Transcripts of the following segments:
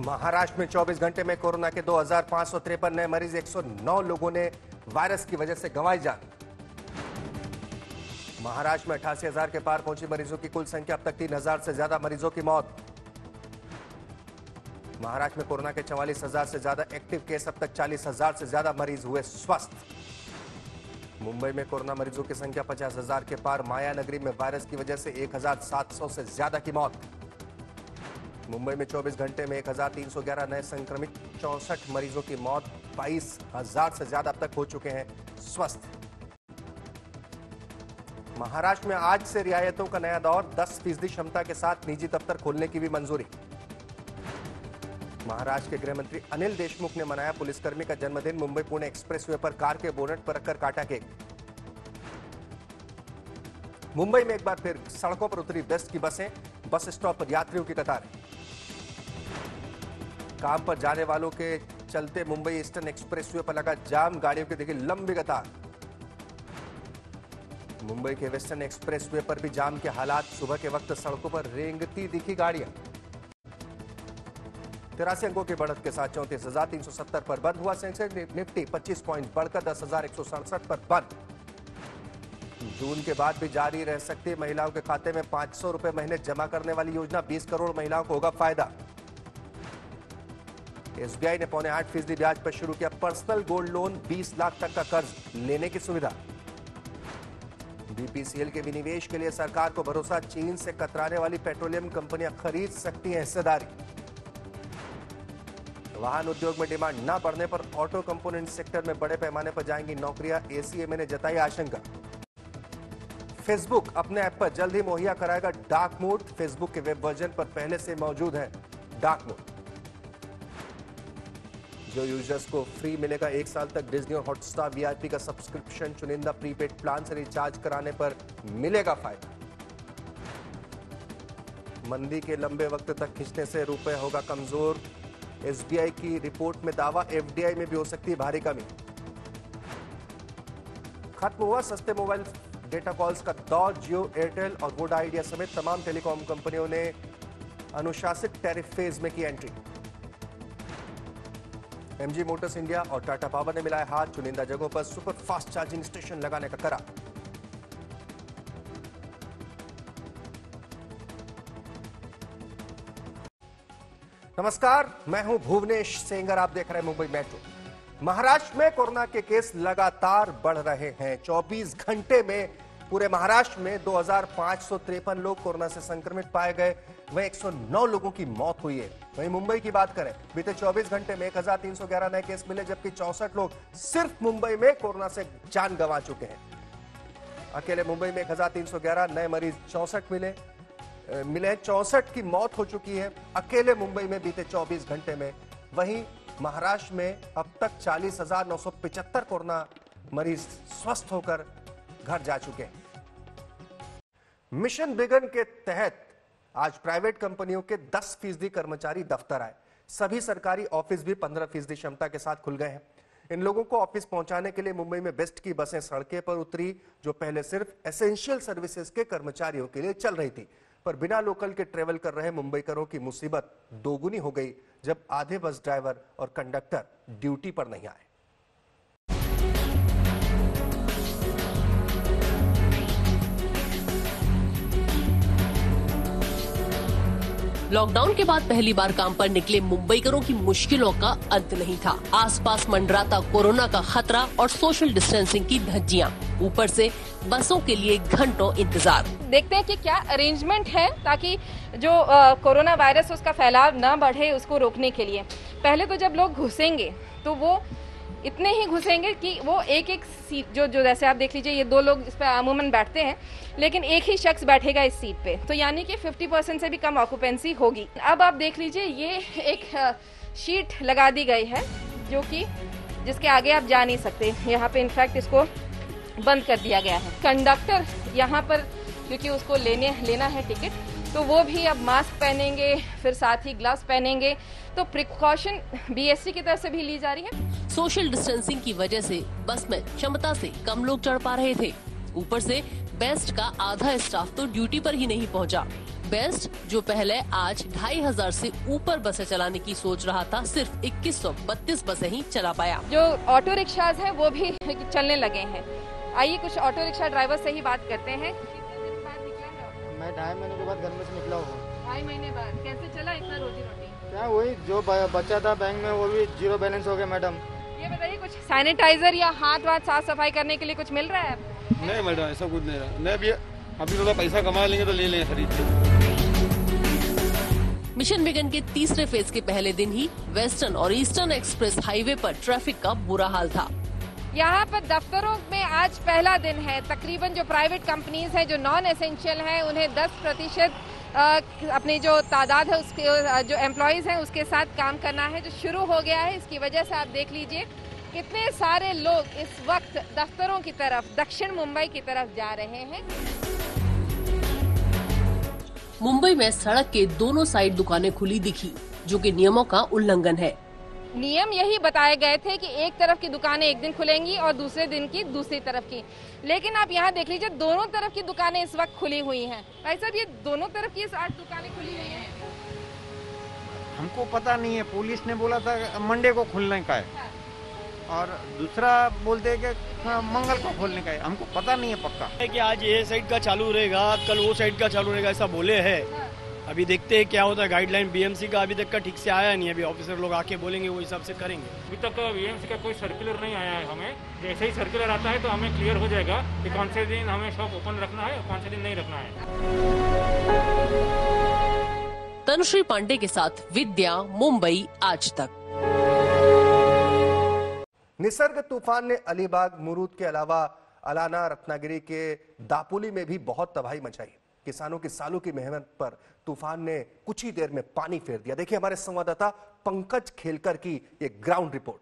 महाराष्ट्र में 24 घंटे में कोरोना के 2553 नए मरीज, 109 लोगों ने वायरस की वजह से गंवाई जान। महाराष्ट्र में 88,000 के पार पहुंची मरीजों की कुल संख्या, अब तक 3,000 से ज्यादा मरीजों की मौत। महाराष्ट्र में कोरोना के 44,000 से ज्यादा एक्टिव केस, अब तक 40,000 से ज्यादा मरीज हुए स्वस्थ। मुंबई में कोरोना मरीजों की संख्या 50,000 के पार, माया नगरी में वायरस की वजह से 1,700 से ज्यादा की मौत। मुंबई में 24 घंटे में 1,311 नए संक्रमित, 64 मरीजों की मौत, 22,000 से ज्यादा अब तक हो चुके हैं स्वस्थ। महाराष्ट्र में आज से रियायतों का नया दौर, 10% क्षमता के साथ निजी दफ्तर खोलने की भी मंजूरी। महाराष्ट्र के गृह मंत्री अनिल देशमुख ने मनाया पुलिसकर्मी का जन्मदिन, मुंबई पुणे एक्सप्रेसवे पर कार के बोनट पर रखकर काटा केक। मुंबई में एक बार फिर सड़कों पर उतरी बेस्ट की बसें, बस स्टॉप पर यात्रियों की कतारें। काम पर जाने वालों के चलते मुंबई ईस्टर्न एक्सप्रेसवे पर लगा जाम, गाड़ियों की देखी लंबी कतार। मुंबई के वेस्टर्न एक्सप्रेसवे पर भी जाम के हालात, सुबह के वक्त सड़कों पर रेंगती दिखी गाड़ियां। 83 अंकों की बढ़त के साथ 34,370 पर बंद हुआ सेंसेक्स। निफ्टी 25 पॉइंट बढ़कर 10,167 पर बंद। जून के बाद भी जारी रह सकती है महिलाओं के खाते में 500 रुपए महीने जमा करने वाली योजना, 20 करोड़ महिलाओं को होगा फायदा। एसबीआई ने 0.8% ब्याज पर शुरू किया पर्सनल गोल्ड लोन, 20 लाख तक का कर्ज लेने की सुविधा। बीपीसीएल के विनिवेश के लिए सरकार को भरोसा, चीन से कतराने वाली पेट्रोलियम कंपनियां खरीद सकती हैं हिस्सेदारी। वाहन उद्योग में डिमांड न बढ़ने पर ऑटो कंपोनेंट सेक्टर में बड़े पैमाने पर जाएंगी नौकरियां, एसीएमए ने जताई आशंका। फेसबुक अपने ऐप पर जल्द ही मुहैया कराएगा डार्क मोड, फेसबुक के वेब वर्जन पर पहले से मौजूद है डार्क मोड। जो यूजर्स को फ्री मिलेगा 1 साल तक डिज्नी और हॉटस्टार वीआईपी का सब्सक्रिप्शन, चुनिंदा प्रीपेड प्लान से रिचार्ज कराने पर मिलेगा फायदा। मंदी के लंबे वक्त तक खींचने से रुपए होगा कमजोर, एसबीआई की रिपोर्ट में दावा, एफडीआई में भी हो सकती है भारी कमी। खत्म हुआ सस्ते मोबाइल डेटा कॉल्स का दौर, जियो, एयरटेल और वोडा आइडिया समेत तमाम टेलीकॉम कंपनियों ने अनुशासित टैरिफ फेज में की एंट्री। एमजी मोटर्स इंडिया और टाटा पावर ने मिलाए हाथ, चुनिंदा जगहों पर सुपर फास्ट चार्जिंग स्टेशन लगाने का करार। नमस्कार, मैं हूं भुवनेश सेंगर, आप देख रहे हैं मुंबई मेट्रो। महाराष्ट्र में कोरोना के केस लगातार बढ़ रहे हैं। 24 घंटे में पूरे महाराष्ट्र में 2,553 लोग कोरोना से संक्रमित पाए गए, वहीं 109 लोगों की मौत हुई है। वहीं मुंबई की बात करें, बीते 24 घंटे में 1,311 नए केस मिले, जबकि 64 लोग सिर्फ मुंबई में कोरोना से जान गंवा चुके हैं। अकेले मुंबई में 1,311 नए मरीज, 64 मिले 64 की मौत हो चुकी है अकेले मुंबई में बीते 24 घंटे में। वहीं महाराष्ट्र में अब तक 40,975 कोरोना मरीज स्वस्थ होकर घर जा चुके हैं। मिशन बिगन के तहत आज प्राइवेट कंपनियों के 10% कर्मचारी दफ्तर आए। सभी सरकारी ऑफिस भी 15% क्षमता के साथ खुल गए हैं। इन लोगों को ऑफिस पहुंचाने के लिए मुंबई में बेस्ट की बसें सड़कें पर उतरी, जो पहले सिर्फ एसेंशियल सर्विसेज के कर्मचारियों के लिए चल रही थी। पर बिना लोकल के ट्रेवल कर रहे मुंबईकरों की मुसीबत दोगुनी हो गई जब आधे बस ड्राइवर और कंडक्टर ड्यूटी पर नहीं आए। लॉकडाउन के बाद पहली बार काम पर निकले मुंबईकरों की मुश्किलों का अंत नहीं था। आसपास मंडराता कोरोना का खतरा और सोशल डिस्टेंसिंग की धज्जियां, ऊपर से बसों के लिए घंटों इंतजार। देखते हैं कि क्या अरेंजमेंट है ताकि जो कोरोना वायरस उसका फैलाव न बढ़े, उसको रोकने के लिए। पहले तो जब लोग घुसेंगे तो वो इतने ही घुसेंगे कि वो एक सीट जो जैसे आप देख लीजिए, ये 2 लोग इस पर अमूमन बैठते हैं, लेकिन एक ही शख्स बैठेगा इस सीट पे, तो यानी कि 50% से भी कम ऑक्यूपेंसी होगी। अब आप देख लीजिए, ये एक शीट लगा दी गई है जो कि जिसके आगे आप जा नहीं सकते। यहाँ पे इनफैक्ट इसको बंद कर दिया गया है। कंडक्टर यहाँ पर क्योंकि उसको लेना है टिकट, तो वो भी अब मास्क पहनेंगे, फिर साथ ही ग्लव्स पहनेंगे। तो प्रिकॉशन बीएसटी की तरफ से भी ली जा रही है। सोशल डिस्टेंसिंग की वजह से बस में क्षमता से कम लोग चढ़ पा रहे थे। ऊपर से बेस्ट का आधा स्टाफ तो ड्यूटी पर ही नहीं पहुंचा। बेस्ट, जो पहले आज 2500 से ऊपर बसें चलाने की सोच रहा था, सिर्फ 2132 बसें ही चला पाया। जो ऑटो रिक्शाज हैं वो भी चलने लगे हैं। आइए कुछ ऑटो रिक्शा ड्राइवर से ही बात करते हैं। कितने दिन बाद निकला? मैं 2.5 महीने के बाद घर में से निकला हूँ। 2.5 महीने बाद कैसे चला इतना रोजी रोटी? क्या वही जो बचा था बैंक में वो भी जीरो बैलेंस हो गया मैडम। ये बताइए कुछ सैनिटाइजर या हाथ साफ सफाई करने के लिए कुछ मिल रहा है? नहीं मैडम, ऐसा कुछ नहीं रहा। नहीं अभी थोड़ा पैसा कमा लेंगे तो ले लेंगे खरीद के। मिशन विगन के तीसरे फेज के पहले दिन ही वेस्टर्न और ईस्टर्न एक्सप्रेस हाईवे पर ट्रैफिक का बुरा हाल था। यहाँ पर दफ्तरों में आज पहला दिन है। तकरीबन जो प्राइवेट कंपनीज हैं जो नॉन एसेंशियल हैं उन्हें 10% अपनी जो तादाद है उसके जो एम्प्लॉयज हैं उसके साथ काम करना है, जो शुरू हो गया है। इसकी वजह से आप देख लीजिए कितने सारे लोग इस वक्त दफ्तरों की तरफ, दक्षिण मुंबई की तरफ जा रहे हैं। मुंबई में सड़क के दोनों साइड दुकानें खुली दिखी, जो कि नियमों का उल्लंघन है। नियम यही बताए गए थे कि एक तरफ की दुकानें एक दिन खुलेंगी और दूसरे दिन की दूसरी तरफ की, लेकिन आप यहाँ देख लीजिए दोनों तरफ की दुकानें इस वक्त खुली हुई हैं। भाई साहब, ये दोनों तरफ की आज दुकानें खुली हुई हैं? हमको पता नहीं है, पुलिस ने बोला था मंडे को खुलने का है और दूसरा बोलते हैं कि मंगल को खोलने का है। हमको पता नहीं है पक्का है कि आज ये साइड का चालू रहेगा, कल वो साइड का चालू रहेगा, ऐसा बोले हैं। अभी देखते हैं क्या होता है। गाइडलाइन बीएमसी का अभी तक का ठीक से आया नहीं है। अभी ऑफिसर लोग आके बोलेंगे वो हिसाब से करेंगे। अभी तक बीएमसी का कोई सर्कुलर नहीं आया है हमें। जैसे ही सर्कुलर आता है तो हमें क्लियर हो जाएगा कि कौन से दिन हमें शॉप ओपन रखना है और कौन से दिन नहीं रखना है। तनुश्री पांडे के साथ विद्या, मुंबई आज तक। निसर्ग तूफान ने अलीबाग, मुरूद के अलावा अलाना, रत्नागिरी के दापोली में भी बहुत तबाही मचाई। किसानों की सालों की मेहनत पर तूफान ने कुछ ही देर में पानी फेर दिया। देखिए हमारे संवाददाता पंकज खेलकर की ये ग्राउंड रिपोर्ट।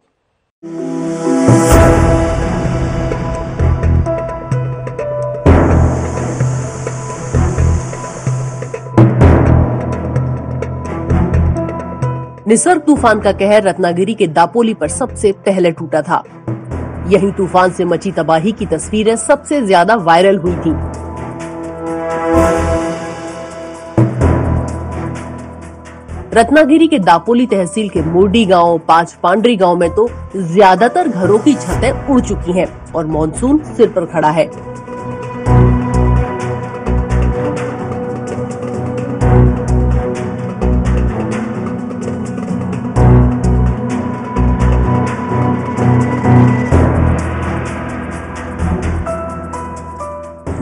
निसर्ग तूफान का कहर रत्नागिरी के दापोली पर सबसे पहले टूटा था। यही तूफान से मची तबाही की तस्वीरें सबसे ज्यादा वायरल हुई थी। रत्नागिरी के दापोली तहसील के मुर्डी गांव, पांच पांडरी गांव में तो ज्यादातर घरों की छतें उड़ चुकी हैं और मॉनसून सिर पर खड़ा है।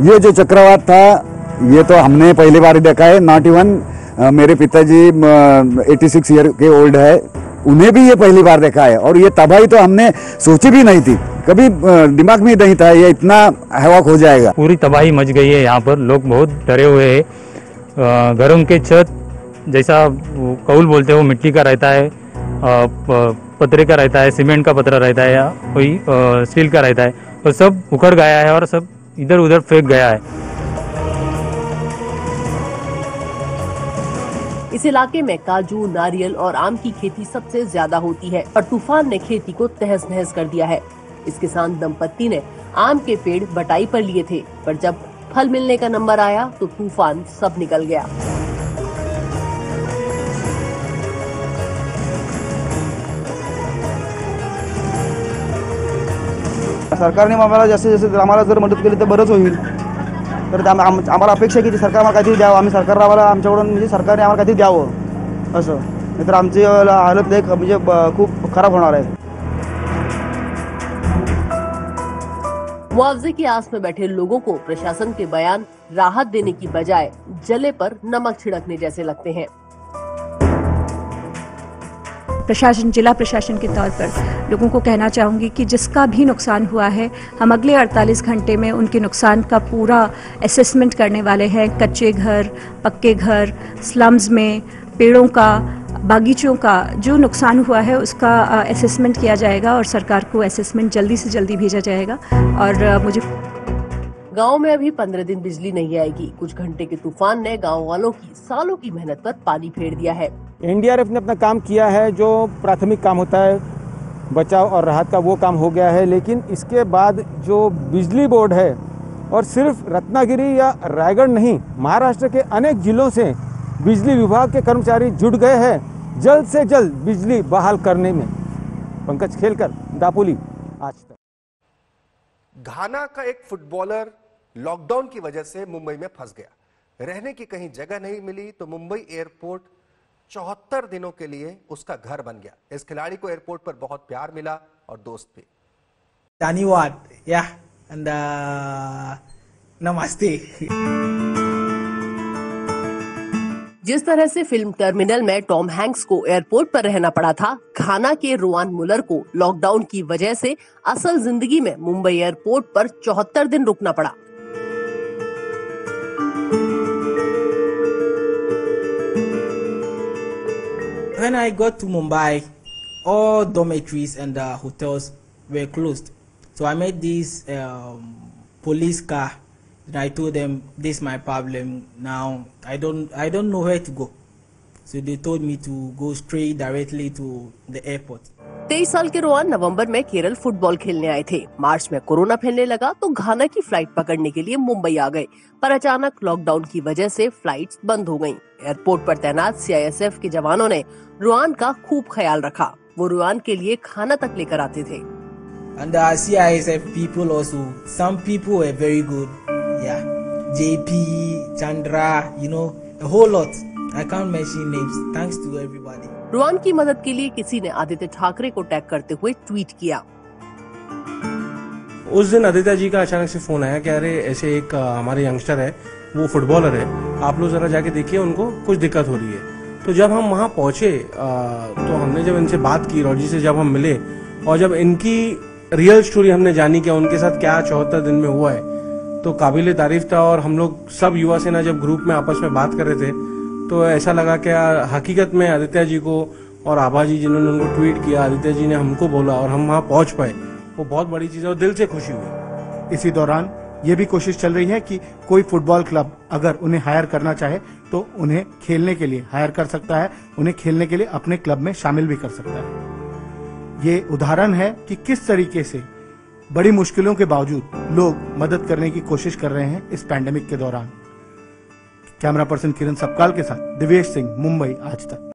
ये जो चक्रवात था ये तो हमने पहली बार देखा है। नॉट इवन मेरे पिताजी 86 ईयर के ओल्ड है, उन्हें भी ये पहली बार देखा है। और ये तबाही तो हमने सोची भी नहीं थी, कभी दिमाग में नहीं था ये इतना हवाक हो जाएगा। पूरी तबाही मच गई है। यहाँ पर लोग बहुत डरे हुए हैं। घरों के छत जैसा कौल बोलते हैं वो मिट्टी का रहता है, पतरे का रहता है, सीमेंट का पतरा रहता है या कोई स्टील का रहता है, वो सब उखड़ गया है और सब इधर उधर फेंक गया है। इस इलाके में काजू, नारियल और आम की खेती सबसे ज्यादा होती है और तूफान ने खेती को तहस नहस कर दिया है। इस किसान दंपत्ति ने आम के पेड़ बटाई पर लिए थे, पर जब फल मिलने का नंबर आया तो तूफान सब निकल गया। सरकारने आम्हाला जास्तीत जास्त आम्हाला जर मदत केली तर बरंच होईल। तर आम्हाला अपेक्षा आहे की सरकार आम्हाला काहीतरी द्यावं, आम्ही सरकारला आम्हाला आमच्याकडून म्हणजे सरकारने आम्हाला काहीतरी द्यावं असं, नाहीतर आमची हालत लय म्हणजे खूप खराब होणार आहे। मुआवजे की आस में बैठे लोगों को प्रशासन के बयान राहत देने की बजाय जले पर नमक छिड़कने जैसे लगते हैं। प्रशासन, जिला प्रशासन के तौर पर लोगों को कहना चाहूँगी कि जिसका भी नुकसान हुआ है हम अगले 48 घंटे में उनके नुकसान का पूरा असेसमेंट करने वाले हैं। कच्चे घर, पक्के घर, स्लम्स में, पेड़ों का, बागीचों का जो नुकसान हुआ है उसका असेसमेंट किया जाएगा और सरकार को असेसमेंट जल्दी से जल्दी भेजा जाएगा। और मुझे गांव में अभी 15 दिन बिजली नहीं आएगी। कुछ घंटे के तूफान ने गांव वालों की सालों की मेहनत पर पानी फेर दिया है। एनडीआरएफ ने अपना काम किया है, जो प्राथमिक काम होता है बचाव और राहत का, वो काम हो गया है। लेकिन इसके बाद जो बिजली बोर्ड है और सिर्फ रत्नागिरी या रायगढ़ नहीं, महाराष्ट्र के अनेक जिलों से बिजली विभाग के कर्मचारी जुट गए हैं जल्द से जल्द बिजली बहाल करने में। पंकज खेलकर, दापोली, आज तक। घाना का एक फुटबॉलर लॉकडाउन की वजह से मुंबई में फंस गया। रहने की कहीं जगह नहीं मिली तो मुंबई एयरपोर्ट 74 दिनों के लिए उसका घर बन गया। इस खिलाड़ी को एयरपोर्ट पर बहुत प्यार मिला और दोस्त भी। धन्यवाद and नमस्ते। जिस तरह से फिल्म टर्मिनल में टॉम हैंक्स को एयरपोर्ट पर रहना पड़ा था, घाना के रोआन मुलर को लॉकडाउन की वजह से असल जिंदगी में मुंबई एयरपोर्ट पर 74 दिन रुकना पड़ा। When I got to Mumbai, all dormitories and hotels were closed. So I met this police car, and I told them, "This is my problem. Now I don't know where to go." So they told me to go straight directly to the airport. 23 साल के रोआन नवंबर में Kerala football खेलने आए थे। मार्च में corona फैलने लगा तो घाना की फ्लाइट पकड़ने के लिए मुंबई आ गए, पर अचानक लॉकडाउन की वजह से फ्लाइट्स बंद हो गईं। एयरपोर्ट पर तैनात CISF के जवानों ने रोआन का खूब ख्याल रखा। वो रोआन के लिए खाना तक लेकर आते थे। And CISF people also, some people were very good. Yeah, JP, Chandra, a whole lot. I can't mention names. Thanks to everybody. रोआन की मदद के लिए किसी ने आदित्य ठाकरे को टैग करते हुए ट्वीट किया। उस दिन आदित्य जी का अचानक से फोन आया कि अरे ऐसे एक हमारे यंगस्टर है, वो फुटबॉलर है, आप लोग जरा जाके देखिए, उनको कुछ दिक्कत हो रही है। तो जब हम वहाँ पहुंचे तो हमने जब इनसे बात की, रॉजी से जब हम मिले और जब इनकी रियल स्टोरी हमने जानी कि उनके साथ क्या 74 दिन में हुआ है, तो काबिले तारीफ था। और हम लोग सब युवा सेना जब ग्रुप में आपस में बात कर रहे थे तो ऐसा लगा कि हकीकत में आदित्य जी को और आभा जी जिन्होंने उनको ट्वीट किया, आदित्य जी ने हमको बोला और हम वहाँ पहुंच पाए, वो बहुत बड़ी चीज है और दिल से खुशी हुई। इसी दौरान ये भी कोशिश चल रही है कि कोई फुटबॉल क्लब अगर उन्हें हायर करना चाहे तो उन्हें खेलने के लिए हायर कर सकता है, उन्हें खेलने के लिए अपने क्लब में शामिल भी कर सकता है। ये उदाहरण है कि किस तरीके से बड़ी मुश्किलों के बावजूद लोग मदद करने की कोशिश कर रहे हैं इस पैंडेमिक के दौरान। कैमरा पर्सन किरण सपकाल के साथ दिवेश सिंह, मुंबई, आज तक।